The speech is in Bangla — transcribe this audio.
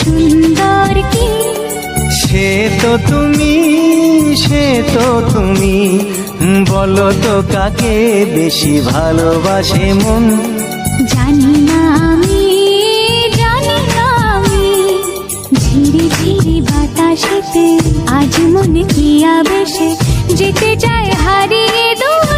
সুন্দর কি সে তো তুমি, সে তো তুমি, বলো তো কাকে বেশি ভালোবাসে মন। জানি না আমি, জানি না আমি, ঝিরি ঝিরি বাতাসেতে আজ মনে কি আবেশে যেতে চায় হারিয়ে দূর